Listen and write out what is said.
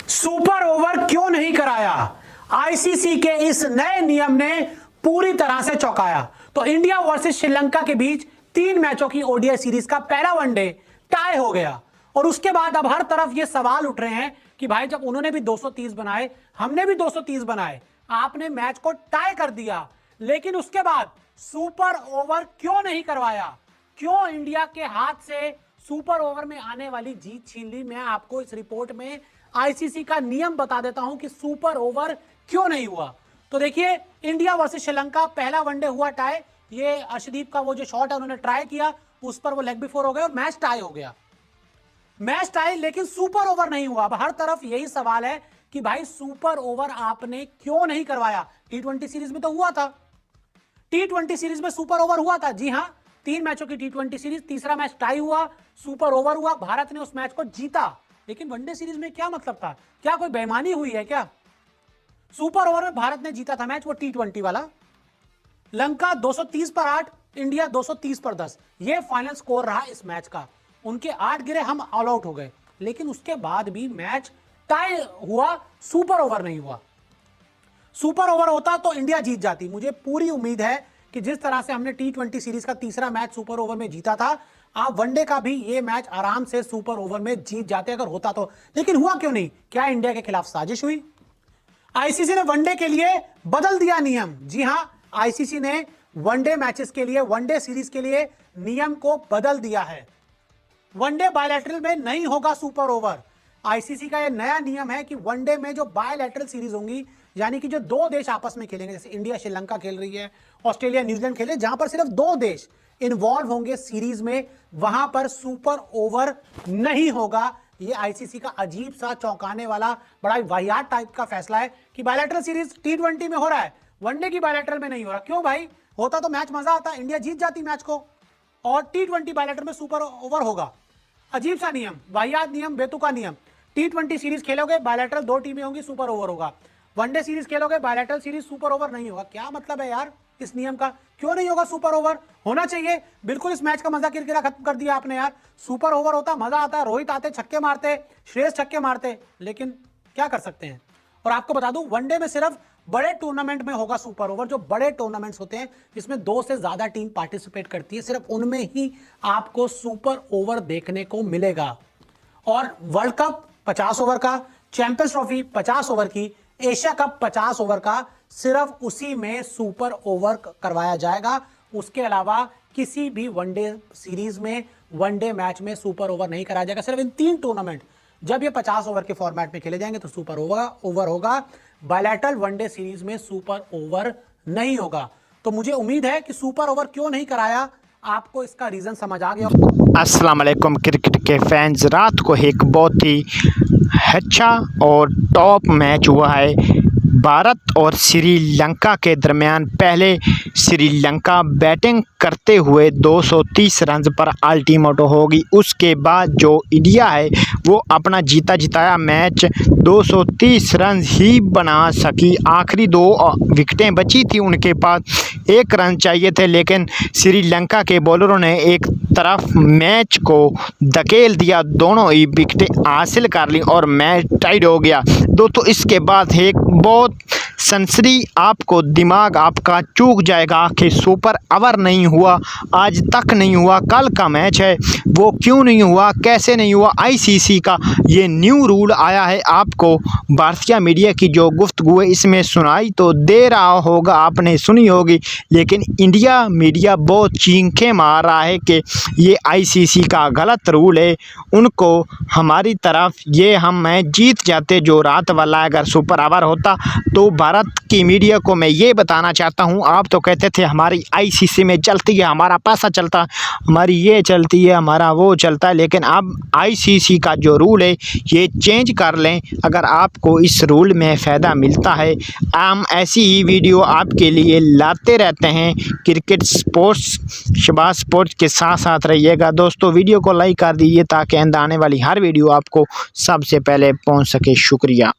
Super over क्यों नहीं कराया? आईसीसी के इस नए नियम ने पूरी तरह से चौंकाया। तो इंडिया वर्सेस श्रीलंका के बीच 3 मैचों की ओडीआई सीरीज का पहला वनडे टाई हो गया और उसके बाद अब हर तरफ ये सवाल उठ रहे हैं कि भाई जब उन्होंने भी 230 बनाए, हमने भी 230 बनाए, आपने मैच को टाई कर दिया, लेकिन उसके बाद सुपर ओवर क्यों नहीं करवाया? क्यों इंडिया के हाथ से सुपर ओवर में आने वाली जीत छीन ली? मैं आपको इस रिपोर्ट में आईसीसी का नियम बता देता हूं कि सुपर ओवर क्यों नहीं हुआ। तो देखिए, इंडिया वर्सेस श्रीलंका पहला वनडे हुआ टाई। ये अर्शदीप का वो जो शॉट है उन्होंने ट्राई किया, उस पर वो लेग बिफोर हो गए और मैच टाई हो गया। मैच टाई, लेकिन सुपर ओवर नहीं हुआ। अब हर तरफ यही सवाल है कि भाई सुपर ओवर आपने क्यों नहीं करवाया? टी20 सीरीज में तो हुआ था, टी20 सीरीज में सुपर ओवर हुआ था। जी हां, 3 मैचों की टी20 सीरीज, तीसरा मैच टाई हुआ, सुपर ओवर हुआ, भारत ने उस मैच को जीता। लेकिन वनडे सीरीज में क्या मतलब था? क्या कोई बेईमानी हुई है क्या? सुपर ओवर में भारत ने जीता था मैच, वो टी20 वाला। लंका 230 पर 8, इंडिया 230 पर 10, ये फाइनल स्कोर रहा इस मैच का। उनके 8 गिरे, हम ऑल आउट हो गए, लेकिन उसके बाद भी मैच टाई हुआ, सुपर ओवर नहीं हुआ। सुपर ओवर होता तो इंडिया जीत जाती। मुझे पूरी उम्मीद है कि जिस तरह से हमने टी20 सीरीज का तीसरा मैच सुपर ओवर में जीता था, आप वनडे का भी ये मैच आराम से सुपर ओवर में जीत जाते अगर होता तो। लेकिन हुआ क्यों नहीं? क्या इंडिया के खिलाफ साजिश हुई? आईसीसी ने वनडे के लिए बदल दिया नियम। जी हां, आईसीसी ने वनडे मैचेस के लिए, वनडे सीरीज के लिए नियम को बदल दिया है। वनडे बायलैटरल में नहीं होगा सुपर ओवर। आईसीसी का यह नया नियम है कि वनडे में जो बायलैटरल सीरीज होंगी, यानी कि जो 2 देश आपस में खेलेंगे, जैसे इंडिया श्रीलंका खेल रही है, ऑस्ट्रेलिया न्यूजीलैंड खेल रहे हैं, जहां पर सिर्फ 2 देश इन्वॉल्व होंगे सीरीज में, वहां पर सुपर ओवर नहीं होगा। ये आईसीसी का अजीब सा, चौंकाने वाला, बड़ा वाहियात टाइप का फैसला है कि बायलैटरल सीरीज टी20 में हो रहा है, वनडे की बायलैटरल में नहीं हो रहा। क्यों भाई? होता तो मैच मजा आता, इंडिया जीत जाती मैच को, और टी20 बायलैटरल में सुपर ओवर होगा। अजीब सा नियम, वाहियात नियम, बेतुका नियम। टी20 सीरीज खेलोगे, बायलैटरल 2 टीमें होंगी, सुपर ओवर होगा। वनडे सीरीज खेलोगे, बायलैटरल सीरीज, सुपर ओवर नहीं होगा। क्या मतलब है यार इस नियम का? क्यों नहीं होगा सुपर ओवर? होना चाहिए बिल्कुल। इस मैच का मजा किरकिरा खत्म कर दिया आपने यार। सुपर ओवर होता, मजा आता, रोहित आते, छक्के मारते, श्रेयस छक्के मारते, लेकिन क्या कर सकते हैं। और आपको बता दूं, वनडे में सिर्फ बड़े टूर्नामेंट में होगा सुपर ओवर। जो बड़े टूर्नामेंट्स होते हैं जिसमें 2 से ज्यादा टीम पार्टिसिपेट करती है, सिर्फ उनमें ही आपको सुपर ओवर देखने को मिलेगा। और वर्ल्ड कप 50 ओवर का, चैंपियंस ट्रॉफी 50 ओवर की, एशिया कप 50 ओवर का, सिर्फ उसी में सुपर ओवर करवाया जाएगा। उसके अलावा किसी भी वनडे सीरीज में, वनडे मैच में सुपर ओवर नहीं कराया जाएगा। सिर्फ इन 3 टूर्नामेंट, जब ये 50 ओवर के फॉर्मेट में खेले जाएंगे तो सुपर ओवर होगा। बायलैटरल वनडे सीरीज में सुपर ओवर नहीं होगा। तो मुझे उम्मीद है कि सुपर ओवर क्यों नहीं कराया, आपको इसका रीजन समझ आ गया। अस्सलाम वालेकुम क्रिकेट के फैंस। रात को एक बहुत ही अच्छा और टॉप मैच हुआ है भारत और श्रीलंका के दरमियान। पहले श्रीलंका बैटिंग करते हुए 230 रन पर अल्टीमेट होगी। उसके बाद जो इंडिया है वो अपना जीता जिताया मैच 230 रन ही बना सकी। आखिरी 2 विकेटें बची थी उनके पास, 1 रन चाहिए थे, लेकिन श्रीलंका के बॉलरों ने एक तरफ मैच को धकेल दिया, दोनों ही विकेटें हासिल कर ली और मैच टाइड हो गया। दोस्तों, इसके बाद एक बहुत सनसनी, आपको दिमाग आपका चूक जाएगा कि सुपर ओवर नहीं हुआ, आज तक नहीं हुआ। कल का मैच है, वो क्यों नहीं हुआ, कैसे नहीं हुआ? आईसीसी का ये न्यू रूल आया है। आपको भारतीय मीडिया की जो गुफ्तगू है इसमें सुनाई तो दे रहा होगा, आपने सुनी होगी, लेकिन इंडिया मीडिया बहुत चीखें मार रहा है कि ये आईसीसी का गलत रूल है। उनको हमारी तरफ ये हम मैच जीत जाते जो रात वाला, अगर सुपर ओवर होता तो। भारत की मीडिया को मैं ये बताना चाहता हूँ, आप तो कहते थे हमारी आईसीसी में चलती है, हमारा पैसा चलता, हमारी ये चलती है, हमारा वो चलता है, लेकिन अब आईसीसी का जो रूल है ये चेंज कर लें अगर आपको इस रूल में फ़ायदा मिलता है। हम ऐसी ही वीडियो आपके लिए लाते रहते हैं। क्रिकेट स्पोर्ट्स, शबाज स्पोर्ट्स के साथ साथ रहिएगा। दोस्तों, वीडियो को लाइक कर दीजिए ताकि आने वाली हर वीडियो आपको सबसे पहले पहुँच सके। शुक्रिया।